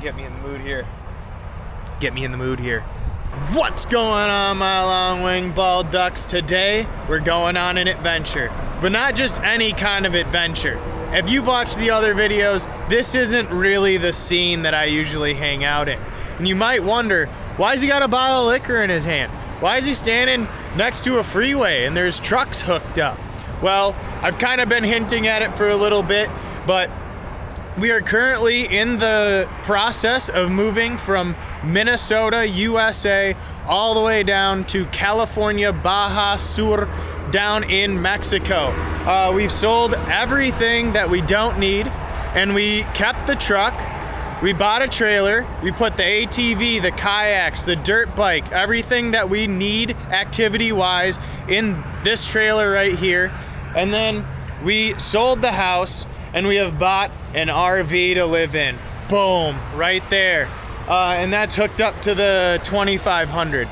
Get me in the mood here. Get me in the mood here. What's going on, my long-winged bald ducks? Today, we're going on an adventure, but not just any kind of adventure. If you've watched the other videos, this isn't really the scene that I usually hang out in. And you might wonder, why has he got a bottle of liquor in his hand? Why is he standing next to a freeway and there's trucks hooked up? Well, I've kind of been hinting at it for a little bit, but we are currently in the process of moving from Minnesota, USA, all the way down to California, Baja Sur, down in Mexico. We've sold everything that we don't need, and we kept the truck. We bought a trailer. We put the ATV, the kayaks, the dirt bike, everything that we need activity-wise in this trailer right here. And then we sold the house, and we have bought an RV to live in. Boom, right there. And that's hooked up to the 2500.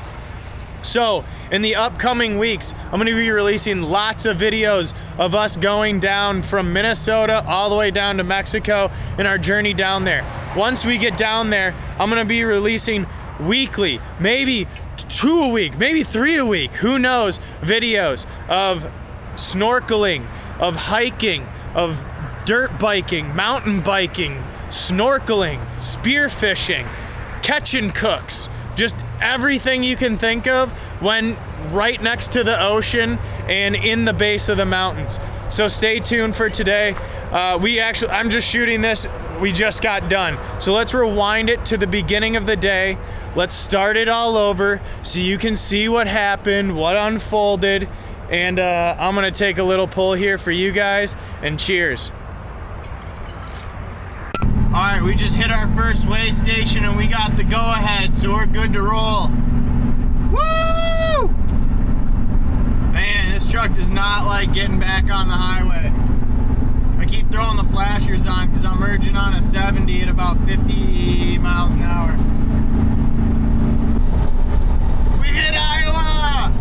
So in the upcoming weeks, I'm gonna be releasing lots of videos of us going down from Minnesota all the way down to Mexico and our journey down there. Once we get down there, I'm gonna be releasing weekly, maybe 2 a week, maybe 3 a week, who knows, videos of snorkeling, of hiking, of dirt biking, mountain biking, snorkeling, spearfishing, catching cooks, just everything you can think of when right next to the ocean and in the base of the mountains. So stay tuned for today. I'm just shooting this, we just got done. So let's rewind it to the beginning of the day. Let's start it all over so you can see what happened, what unfolded, and I'm gonna take a little pull here for you guys, and cheers. All right, we just hit our first way station and we got the go-ahead, so we're good to roll. Woo! Man, this truck does not like getting back on the highway. I keep throwing the flashers on because I'm merging on a 70 at about 50 miles an hour. We hit Iowa!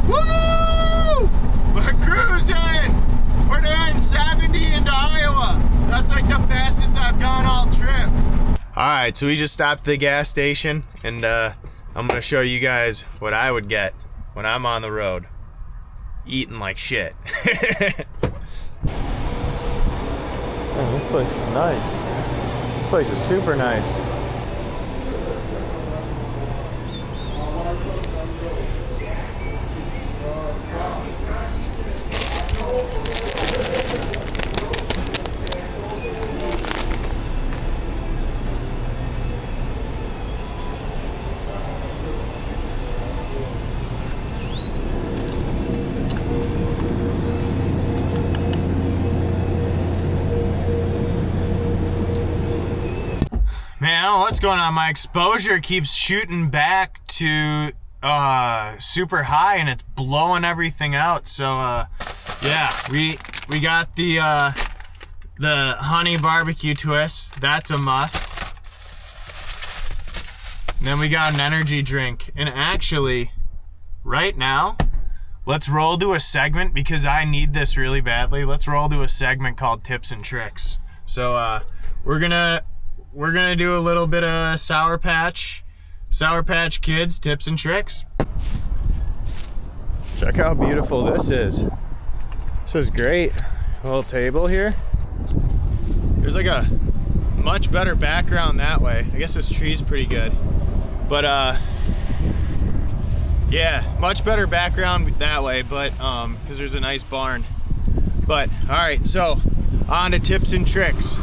Woo! We're cruising! We're doing 70 into Iowa. That's like the fastest I've gone all trip. All right, so we just stopped at the gas station, and I'm gonna show you guys what I would get when I'm on the road, eating like shit. Man, this place is nice. This place is super nice. Man, I don't know what's going on. My exposure keeps shooting back to super high, and it's blowing everything out. So yeah, we got the honey barbecue twist. That's a must. And then we got an energy drink. And actually, right now, let's roll to a segment because I need this really badly. Let's roll to a segment called Tips and Tricks. So we're gonna do a little bit of Sour Patch Kids tips and tricks. Check how beautiful this is. This is great. A little table here. There's like a much better background that way. I guess this tree's pretty good. But yeah, much better background that way, but because there's a nice barn. But all right, so on to tips and tricks.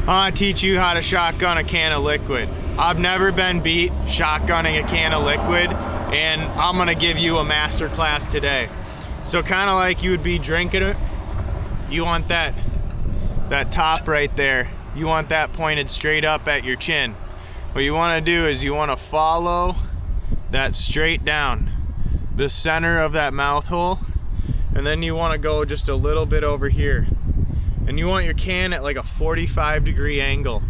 I want to teach you how to shotgun a can of liquid. I've never been beat shotgunning a can of liquid, and I'm gonna give you a master class today. So kind of like you would be drinking it, you want that top right there, you want that pointed straight up at your chin. What you want to do is you want to follow that straight down the center of that mouth hole, and then you want to go just a little bit over here. And you want your can at like a 45-degree angle.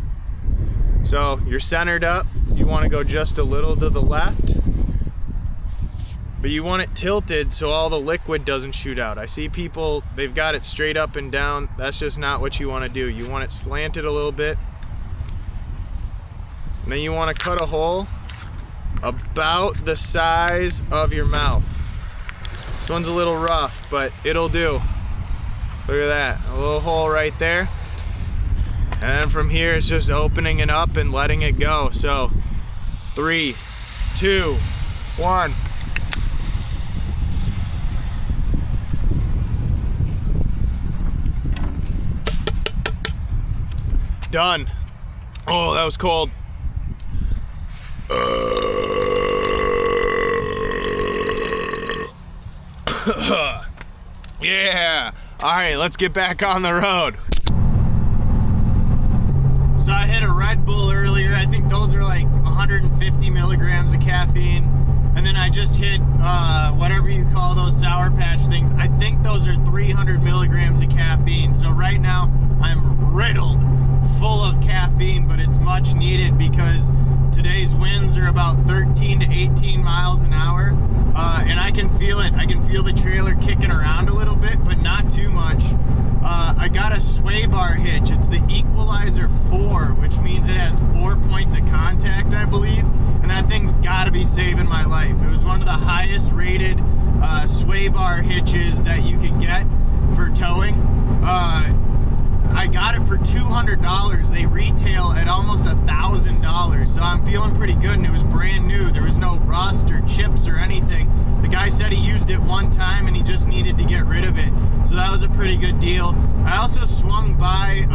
So you're centered up, you want to go just a little to the left, but you want it tilted so all the liquid doesn't shoot out. I see people, they've got it straight up and down. That's just not what you want to do. You want it slanted a little bit. Then you want to cut a hole about the size of your mouth. This one's a little rough, but it'll do. Look at that, a little hole right there. And then from here, it's just opening it up and letting it go. So 3, 2, 1. Done. Oh, that was cold. Yeah. All right, let's get back on the road. So I hit a Red Bull earlier. I think those are like 150 milligrams of caffeine. And then I just hit whatever you call those Sour Patch things. I think those are 300 milligrams of caffeine. So right now I'm riddled full of caffeine, but it's much needed because today's winds are about 13 to 18 miles an hour. And I can feel it. I can feel the trailer kicking around a little bit, but not too much. I got a sway bar hitch. It's the Equalizer 4, which means it has 4 points of contact, I believe. And that thing's gotta be saving my life. It was one of the highest rated sway bar hitches that you could get for towing. I got it for $200. They retail at almost $1,000. So I'm feeling pretty good, and it was brand new. There was no rust or chips or anything. The guy said he used it one time and he just needed to get rid of it. So that was a pretty good deal. I also swung by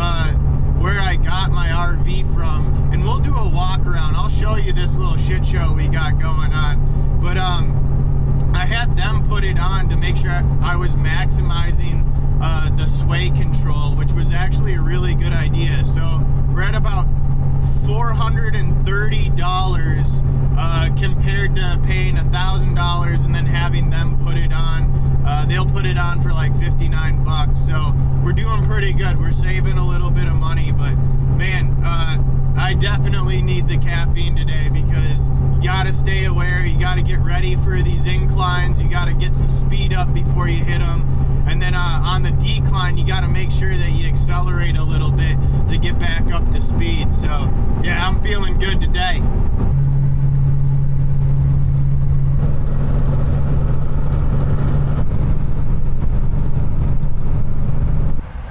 where I got my RV from, and we'll do a walk around. I'll show you this little shit show we got going on. But I had them put it on to make sure I was maximizing the sway control, which was actually a really good idea. So we're at about $430 compared to paying $1,000 and then having them put it on. They'll put it on for like 59 bucks. So we're doing pretty good. We're saving a little bit of money, but man, I definitely need the caffeine today because you gotta stay aware. You gotta get ready for these inclines. You gotta get some speed up before you hit them. And then on the decline, you got to make sure that you accelerate a little bit to get back up to speed. So, yeah, I'm feeling good today.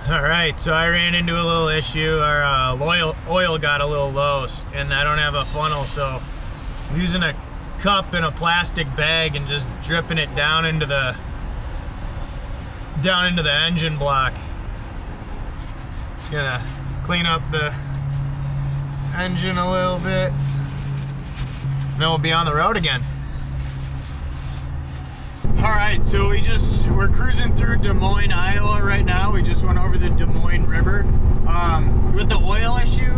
All right, so I ran into a little issue. Our oil got a little low, and I don't have a funnel, so I'm using a cup in a plastic bag and just dripping it down into the engine block. It's gonna clean up the engine a little bit, and then we'll be on the road again. All right, so we're cruising through Des Moines, Iowa right now. We just went over the Des Moines River. With the oil issue,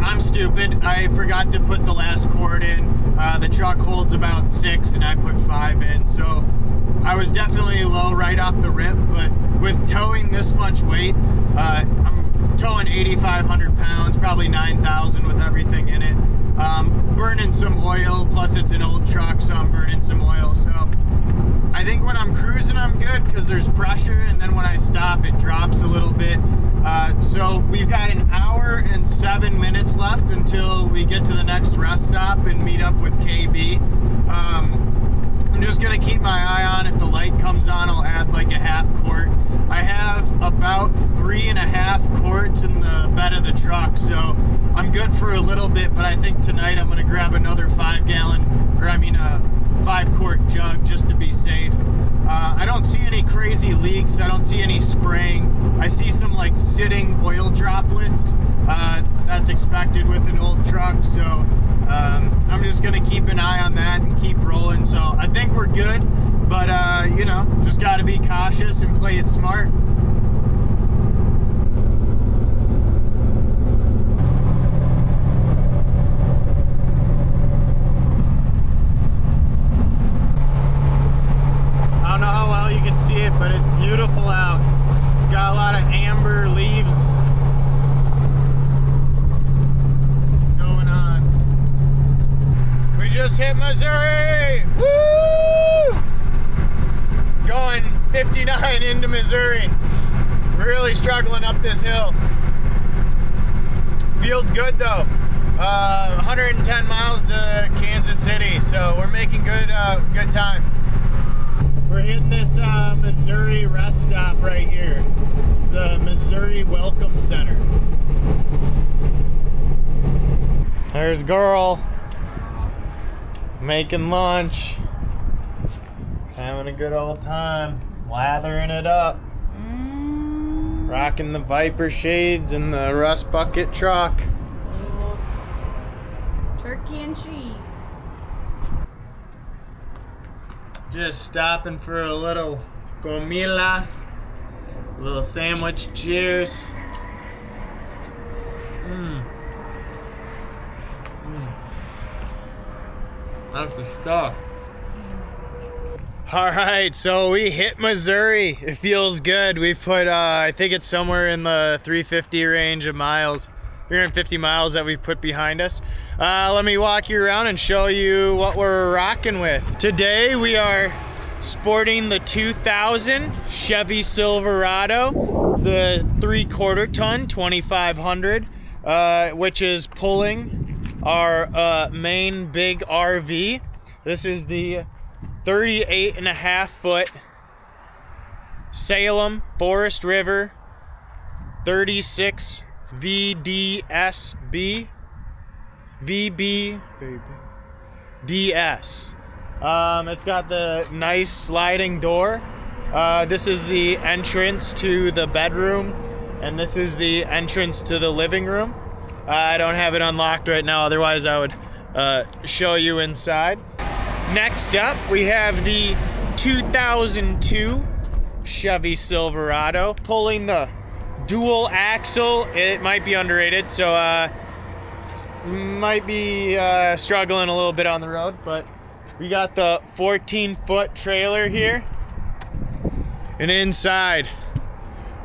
I'm stupid. I forgot to put the last quart in. The truck holds about 6 and I put 5 in, so I was definitely low right off the rip, but with towing this much weight, I'm towing 8,500 pounds, probably 9,000 with everything in it. Burning some oil, plus it's an old truck, so I'm burning some oil. So I think when I'm cruising, I'm good because there's pressure, and then when I stop, it drops a little bit. So we've got an hour and 7 minutes left until we get to the next rest stop and meet up with KB. I'm just gonna keep my eye on. If the light comes on, I'll add like a half quart. I have about 3.5 quarts in the bed of the truck, so I'm good for a little bit, but I think tonight I'm gonna grab another 5 quart jug just to be safe. I don't see any crazy leaks. I don't see any spraying. I see some like sitting oil droplets. That's expected with an old truck, so I'm just gonna keep an eye on that and keep rolling. So I think we're good, but you know, just gotta be cautious and play it smart. I don't know how well you can see it, but it's beautiful out. Got a lot of amber leaves going on. We just hit Missouri! Woo! Going 59 into Missouri. Really struggling up this hill. Feels good though. 110 miles to Kansas City, so we're making good time. We're hitting this Missouri rest stop right here. It's the Missouri Welcome Center. There's girl making lunch, having a good old time, lathering it up, rocking the Viper shades and the rust bucket truck. Turkey and cheese. Just stopping for a little comida, a little sandwich. Cheers. That's the stuff. All right, so we hit Missouri. It feels good. We've put, I think it's somewhere in the 350 range of miles. 350 miles that we've put behind us. Let me walk you around and show you what we're rocking with. Today we are sporting the 2000 Chevy Silverado. It's a 3/4 ton, 2500, which is pulling our main big RV. This is the 38.5 foot Salem Forest River 36 VDSB VBDS. It's got the nice sliding door. This is the entrance to the bedroom, and this is the entrance to the living room. I don't have it unlocked right now, otherwise I would show you inside. Next up, we have the 2002 Chevy Silverado, pulling the dual axle. It might be underrated, so might be struggling a little bit on the road, but we got the 14-foot trailer here, and inside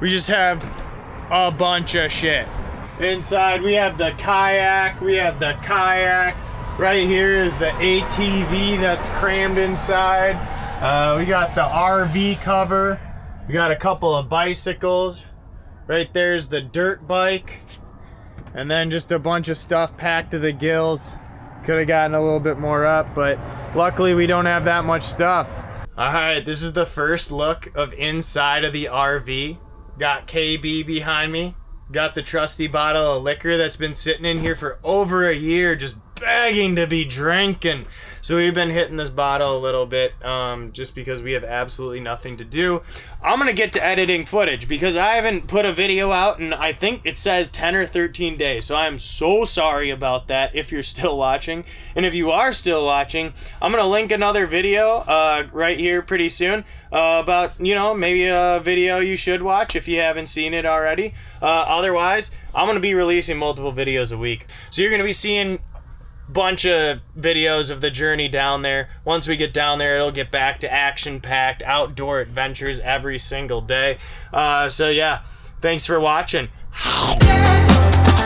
we just have a bunch of shit. Inside we have the kayak, right here is the ATV that's crammed inside. We got the RV cover, we got a couple of bicycles. Right there's the dirt bike, and then just a bunch of stuff packed to the gills. Could have gotten a little bit more up, but luckily we don't have that much stuff. All right, this is the first look of inside of the RV. Got KB behind me. Got the trusty bottle of liquor that's been sitting in here for over a year, just begging to be drinking. So we've been hitting this bottle a little bit, just because we have absolutely nothing to do. I'm gonna get to editing footage because I haven't put a video out and I think it says 10 or 13 days. So I'm so sorry about that if you're still watching. And if you are still watching, I'm gonna link another video right here pretty soon about, you know, maybe a video you should watch if you haven't seen it already. Otherwise, I'm gonna be releasing multiple videos a week. So you're gonna be seeing bunch of videos of the journey down there. Once we get down there, it'll get back to action-packed outdoor adventures every single day. So yeah, thanks for watching.